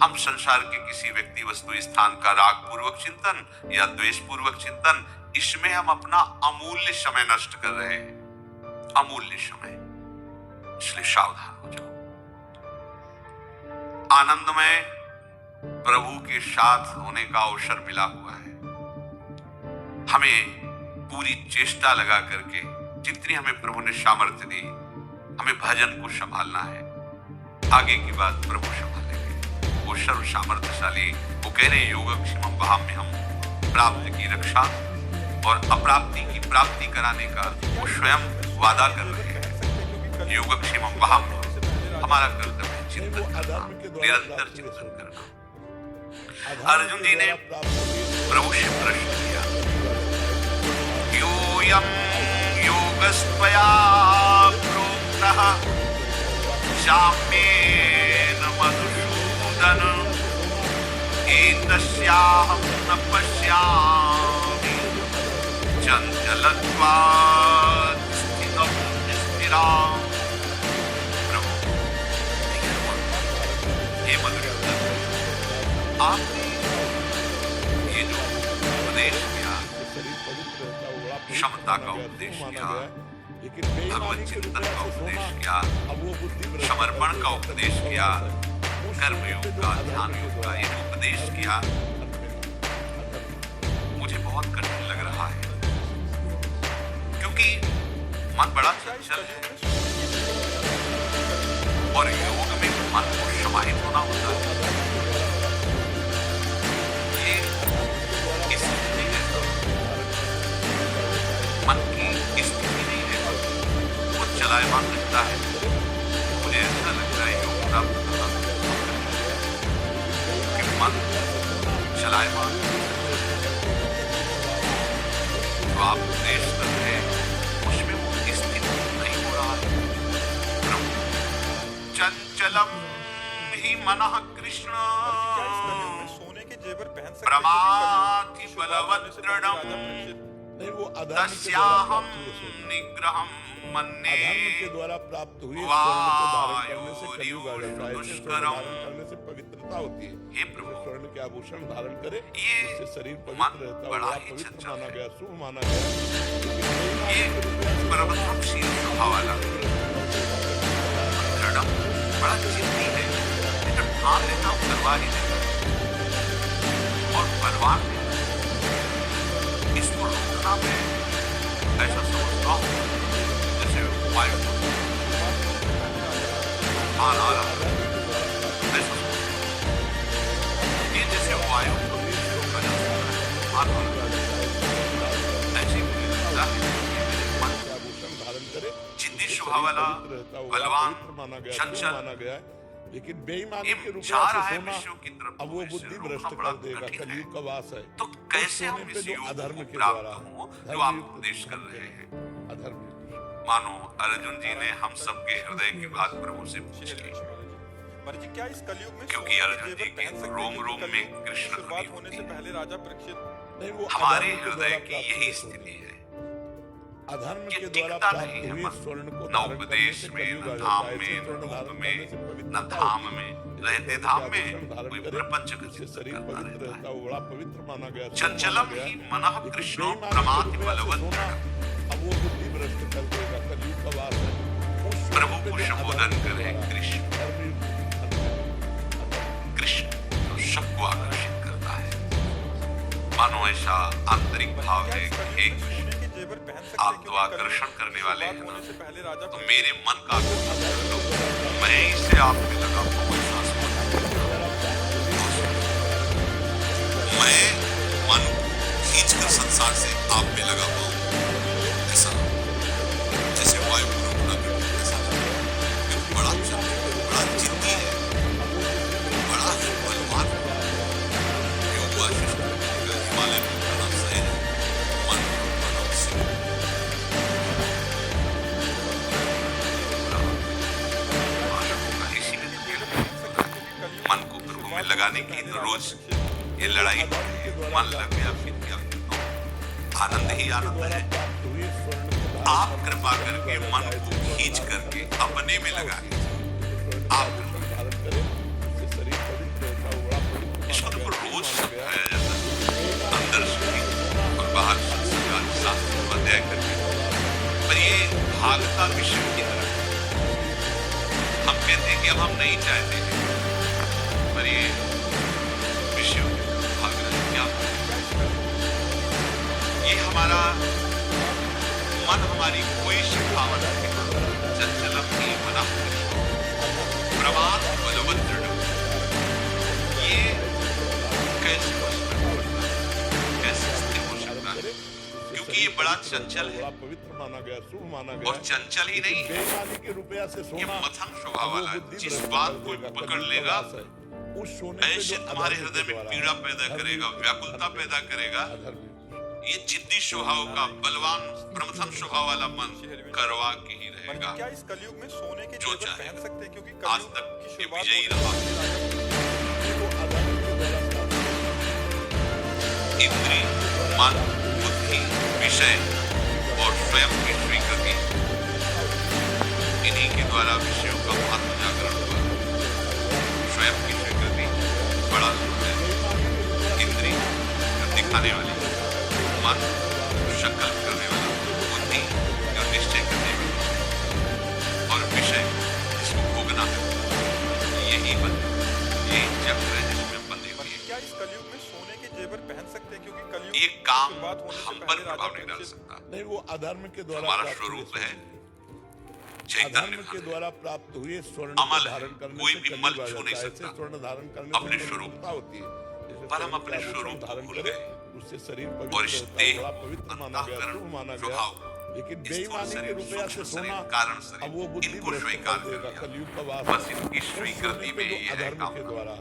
हम संसार के किसी व्यक्ति वस्तु स्थान का राग पूर्वक चिंतन या द्वेष पूर्वक चिंतन, इसमें हम अपना अमूल्य समय नष्ट कर रहे हैं, अमूल्य समय। इसलिए सावधान हो जाओ। आनंदमय प्रभु के साथ होने का अवसर मिला हुआ है। हमें पूरी चेष्टा लगा करके, जितनी हमें प्रभु ने सामर्थ्य दी, हमें भजन को संभालना है। आगे की बात प्रभु संभालेंगे। वो सर्व सामर्थ्यशाली, वो कह रहे योगक्षेमं वहाम्य, हम प्राप्त की रक्षा और अप्राप्ति की प्राप्ति कराने का वो स्वयं वादा कर रहे हैं। योगक्षेमं वहाम्य, हमारा कर्तव्य है चिंतन करना, निरंतर चिंतन करना। अर्जुन जी ने प्रभु से प्रश्न किया, योऽयं योगस्त्वया प्रोक्तः साम्येन मधुसूदन, एतस्याहं न पश्यामि चञ्चलत्वात् स्थितं स्थिराम्। प्रभु हे मधुसूदन, आपने ये जो उपदेश किया, क्षमता का उपदेश किया, भगवत चिंतन का उपदेश किया, समर्पण का उपदेश किया, कर्मयोग का, ध्यान योग का ये उपदेश किया, मुझे बहुत कठिन लग रहा है, क्योंकि मन बड़ा चंचल है और योग में मन को समाहित होना होता है। ये स्थिति नहीं रहता, मन की स्थिति नहीं रहती, वो चलायमान लगता है। मुझे ऐसा लगता है योग प्राप्त करना कि मन चलायमान, जो आप उपदेश कर रहे हैं उसमें वो स्थिति नहीं हो रहा है। चंचलम ही मनः कृष्ण प्रमाथि बलवद्दृढम्, तस्याहं निग्रहं मन्ये के द्वारा प्राप्त हुई पवित्रता होती है। हे प्रभु, स्वर्ण के आभूषण धारण करे, ये इससे शरीर मन पवित्र रहता बड़ा है, ही पवित्र चंचल माना है। गया, शुभ माना गया। ये प्रबंधनशील स्वभाव वाला दृढ़ बड़ा जिद्दी है, लेकिन ठान लेता हूँ परवाह ही नहीं, और परवाह में इसको रोकना मैं ऐसा समझता हूँ जैसे वायु मान आ रहा है, ऐसा ये जैसे वायु को रोका जा सकता है, मान आ रहा है, ऐसे मुझे लगता है मन आभूषण धारण करे, जिद्दी स्वभाव वाला, बलवान, माना गया, चंचल माना गया, लेकिन बेईमानी ये के रूप जा रहा है में सोना विषयों की तरफ, अब वो इसे बुद्धि रोकना भ्रष्ट बड़ा कर देगा। कठिन है। कलयुग का वास है, तो कैसे सोने हम पे इस जो योग अधर्म को के प्राप्त द्वारा, हो जो धर्म आप युक्त उपदेश कर धर्म रहे हैं। अधर्म मानो अर्जुन जी ने हम सबके हृदय की बात प्रभु से पूछ ली, क्या इस कलयुग में क्योंकि अर्जुन जी के रोम रोम में कृष्ण शुरुआत ध्वनि होने होती से है। पहले राजा परीक्षित नहीं, वो हमारे अधर्म के हृदय द्वारा की प्राप्त यही हुई स्थिति है, अधर्म ये के द्वारा टिकता प्राप्त नहीं है हुई मन, स्वर्ण को न धारण करने उपदेश से में, कलयुग न आ धाम जाता है। में, ऐसे स्वर्ण रूप धारण में, करने से न पवित्रता धाम होती है। में, रहते धाम में आभूषण धारण कोई करे, प्रपंच का इससे चिंतन शरीर करता पवित्र रहता रहता है। है, बड़ा पवित्र माना गया, शुभ चंचलम माना गया। ही मनः लेकिन कृष्णो बेईमानी के प्रमाथि रूप में ऐसे बलवद्दृढ़, सोना अब वो बुद्धि भ्रष्ट कर देगा। कलयुग का वास है। उस स्वर्ण प्रभु पे को जो संबोधन अधर्म के करें द्वारा, कृष्ण, धर्म कृष्ण जो सबको आकर्षित करता है। मानो ऐसा आंतरिक भाव है कि हे कृष्ण, के जेवर पहन सकते आप हैं, तो क्योंकि आकर्षण करने वाले हैं होने ना, से पहले राजा तो मेरे मन का आकर्षण कर लो, मैं इसे आप में लगा हूँ। एहसास मैं मन खींच कर संसार से आप में लगा हुआ हूँ, ऐसा जैसे वायु को रोकना भी ऐसा बड़ा बड़ा जिद्दी है, बड़ा ही बलवान योग वाशिष्ठ हिमालय में बना सही है, मन बना उससे मन को प्रभु में लगाने की रोज ये लड़ाई, मन लग गया फिर क्या, आनंद ही आनंद है। आप कृपा करके मन को खींच करके अपने में लगाएं। आप धारण करे, इससे शरीर पवित्र रहता है, भागता विषय की तरह। हम कहते हैं कि अब हम नहीं चाहते हैं, पर ये विषय भाग रहा है। क्या ये हमारा मन, हमारी कोई शिखावत चंचलम की मना प्रमाद बलवत दृढ़, ये कैसे हो सकता है, कैसे स्थिर हो सकता है? क्योंकि ये बड़ा चंचल है, बड़ा पवित्र माना गया, शुभ माना गया। और चंचल ही नहीं है, बेईमानी के रुपया से ये सोना मथन स्वभाव वाला है। जिस बात को पकड़ लेगा उस सोने पे ऐसे जो तुम्हारे अधर्म हृदय के में द्वारा पीड़ा पैदा करेगा, व्याकुलता पैदा करेगा। ये जिद्दी स्वभाव का बलवान प्रमथन स्वभाव वाला मन करवा के ही पर रहेगा। क्या इस कलयुग में सोने के जो जेवर चाहे। पहन सकते हैं? क्योंकि आज कलयुग तक की ये शुरुआत विजयी होने रहा। से इंद्रिय, मन, बुद्धि, विषय और स्वयं की स्वीकृति, इन्हीं के द्वारा विषयों का महत्व जागरण हुआ। स्वयं की स्वीकृति बड़ा है। इंद्रिय दिखाने वाली, मन शक्ल करने वाला, बुद्धि जो निश्चय करने वाला, और विषय जिसको भोगना है। यही चक्र है जिसमें बंधे हुए हैं। क्या इस कलयुग में सोने के जेवर पहन सकते हैं? क्योंकि कलयुग ये की काम शुरुआत होने से हम पर पहले प्रभाव राजा नहीं डाल परीक्षित सकता। नहीं, वो अधर्म के द्वारा हमारा प्राप्त स्वरूप हुए है स्वर्ण। चैतन्य अधर्म के भाव। द्वारा प्राप्त हुए स्वर्ण अमल को है, धारण करने कोई से भी कलयुग मल आ छू नहीं जाता है। सकता। ऐसे स्वर्ण धारण करने अपने से स्वरूप पवित्रता होती है। जैसे पर हम स्वर्ण अपने के आभूषण स्वरूप को धारण भूल करें, गए। उससे शरीर और पवित्र इस होता है, देह, बड़ा पवित्र माना गया, अंतःकरण, शुभ माना गया। स्वभाव, लेकिन स्थूल बेईमानी के शरीर, रुपया से सूक्ष्म सोना, शरीर, कारण शरीर, अब वो बुद्धि इनको भ्रष्ट स्वीकार कर कर देगा। लिया। कलयुग का वास बस है। इनकी उस स्वीकृति सोने में पे जो ये है अधर्म काम के का। द्वारा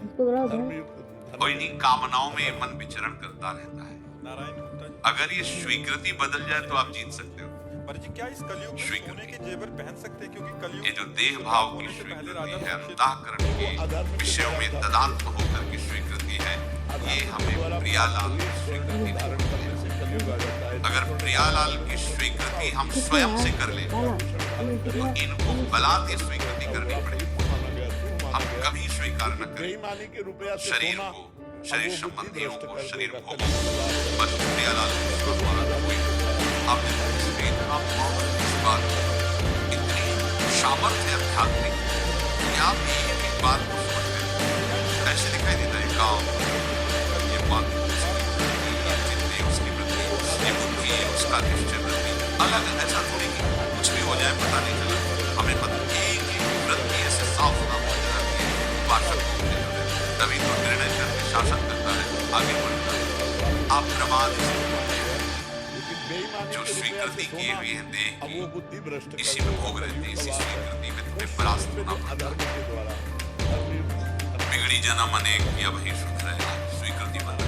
और इन्हीं कामनाओं में ये मन विचरण करता रहता है। नारायण गुप्ता जी। अगर ये स्वीकृति बदल जाए तो आप जीत सकते हो। पर जी क्या इस कलयुग में स्वीकृति। सोने के जेवर पहन सकते हैं? क्योंकि कलयुग ये जो की देह शुरुआत भाव होने की से पहले स्वीकृति राजा है, परीक्षित अंतःकरण के विषयों में तदात्म होकर की स्वीकृति है, ये हमें प्रियालाल की स्वीकृति धारण देती करने है। से कलयुग आ जाता है। अगर प्रियालाल की स्वीकृति हम स्वयं से कर लें तो इनको बलात् ये स्वीकृति करनी पड़ेगी। माना गया, शुभ माना हम गया। कभी स्वीकार न करें बेईमानी के रुपया से शरीर सोना, को, अब शरीर वो बुद्धि संबंधियों भ्रष्ट को, कर शरीर देगा। भोगों कलयुग का वास है। बस प्रियालाल को हमारा कोई आपने इसमें आप इस बात इतनी सामर्थ्य आध्यात्मिक कि आप एक एक बात को समझते हैं। ऐसे दिखाई देता है गाँव, ये बात ये चिंते उसकी वृद्धि, ये बुद्धि उसका निश्चय वृद्धि अलग। ऐसा थोड़ी कि कुछ भी हो जाए पता नहीं चला। हमें पता एक एक वृद्धि ऐसे साफ साफ हो जाती है, भाषण को तभी तो निर्णय करके शासन करता है, आगे बढ़ता है। आप प्रमाद लेकिन बेईमानी जो के रुपया स्वीकृति से किए सोना, हुए हैं देह अब की, वो बुद्धि भ्रष्ट कर इसी में देगा। भोग रहते हैं, इसी कलयुग का वास है। स्वीकृति में तुम्हें उस परास्त सोने पे होना जो पड़ता अधर्म है। के द्वारा बिगड़ी जन्म अनेक या वही सुध रहे, स्वीकृति बना।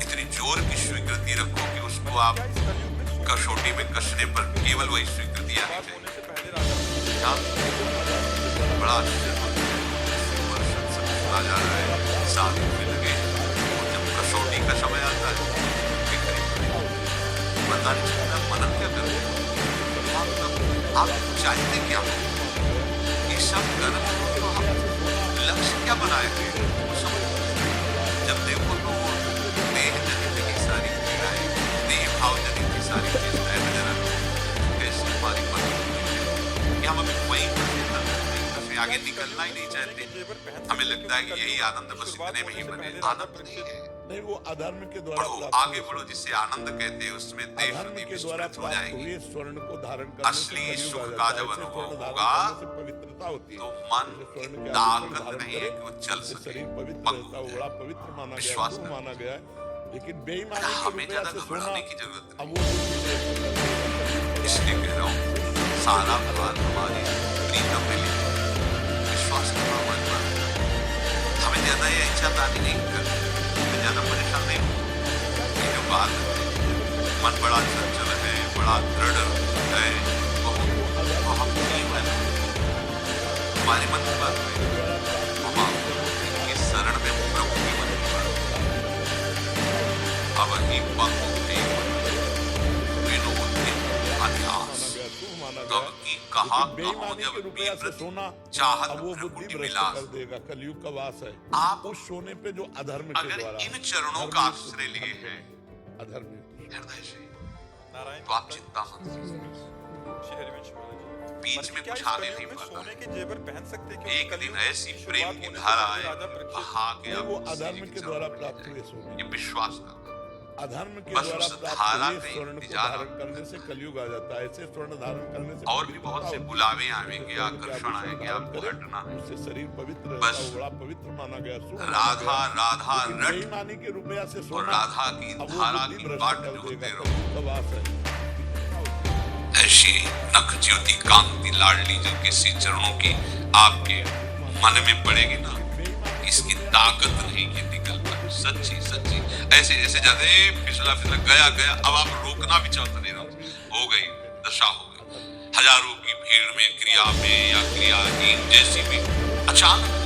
इतनी जोर की स्वीकृति रखो कि उसको आप क्या इस कलयुग में सोने कसौटी में कसने पर केवल वही स्वीकृति आनी की चाहिए। होने से पहले राजा क्या? बड़ा आश्चर्य होता है। वर्ष चला जा रहा है, साल होने लगे, और जब कसौटी का समय आता है बिखरे पड़े। पता नहीं चलता मनन क्या करते हैं। आप चाहते क्या हो? ये सब कर्म तो हम लक्ष्य क्या बनाए थे वो समझ नहीं। जब देखो तो वो देह जनित की सारी पीड़ाएं, देह भाव जनित की सारी चेष्टाएं नजर आती हैं। कैसे हमारी मन कि हम अभी वहीं फंसे आगे निकलना ही नहीं चाहते। जेवर पहन हमें सकते हैं? लगता है कि क्योंकि यही कलयुग आनंद की बस शुरुआत इतने में ही होने से बने। पहले राजा आनंद नहीं है। नहीं, वो अधर्म के द्वारा बढ़ो, प्राप्त आगे हुए बढ़ो, जिसे आनंद कहते हैं उसमें देह अधर्म शुद्धि के द्वारा विस्तृत हो प्राप्त जाएगी। हुए स्वर्ण को धारण करने से असली कलयुग सुख आ का जाता है। जब ऐसे अनुभव स्वर्ण धारण होगा, करने से पवित्रता होती है। तो मन जैसे की स्वर्ण के ताकत आभूषण नहीं है धारण कि वो चल करें, सके, शरीर पवित्र पक्व रहता है, वो हो बड़ा पवित्र माना गया, विश्वास शुभ करें। माना गया है। लेकिन बेईमानी के हमें रुपया ज्यादा से सोना, घबराने की जरूरत अब नहीं। वो बुद्धि भ्रष्ट कर देगा। इसलिए कह रहा हूँ सारा भगवान हमारी प्रीतम में ले विश्वास करना हमारे पर। हमें ज्यादा ये इच्छा तानी नहीं करनी, हमें ज्यादा परेशान नहीं होना। ये जो बात है, मन बड़ा चंचल है, बड़ा दृढ़ है, वो हम जीवन हमारे मन की बात है। हम आपकी शरण में प्रभु की मन की बात अब ही पंक्ति विनोद अध्यास शुभ माना तब गया। की कहा लेकिन बेईमानी जब के रुपया से विप्रति सोना, चाहत अब वो प्रभु बुद्धि की भ्रष्ट विलास। कर देगा। कलयुग का वास है। आप उस सोने पे जो अधर्म के अगर द्वारा इन चरणों का आश्रय लिए हैं अधर्म हृदय से, नारायण तो आप चिंता मत कीजिए। श्री हरिवंश महाराज जी। बीच में क्या कुछ इस आने कलयुग नहीं में पाता। सोने के जेवर पहन सकते हैं, क्योंकि एक दिन कलयुग ऐसी की प्रेम शुरुआत की होने से धारा पहले आए, राजा परीक्षित बहा के वो अब अधर्म के द्वारा प्राप्त हुए सोने, ये विश्वास करना। अधर्म के बस द्वारा उस प्राप्त धारा हुए का स्वर्ण को इंतजार धारण करने से कलयुग आ जाता है। ऐसे स्वर्ण धारण करने से और भी बहुत से पवित्रता बुलावे होती है। आएंगे, स्वर्ण के आकर्षण आभूषण आएंगे, धारण आपको करें, हटना है। उससे शरीर पवित्र बस रहता है, वो बड़ा पवित्र माना गया, शुभ माना राधा गया। राधा लेकिन रट बेईमानी के रुपया से और सोना राधा की अब वो धारा बुद्धि की भ्रष्ट बाट कर जोतते देगा, रहो। कलयुग का वास है। ऐसी नख ज्योति कांति लाडली जो किसी चरणों की आपके मन में पड़ेगी ना, इसकी ताकत नहीं कि निकल पाए। सच्ची सच्ची ऐसे ऐसे जाते फिसला फिसला गया गया, अब आप रोकना भी चाहते नहीं, हो गई दशा हो गई। हजारों की भीड़ में, क्रिया में या क्रियाहीन जैसी भी अचानक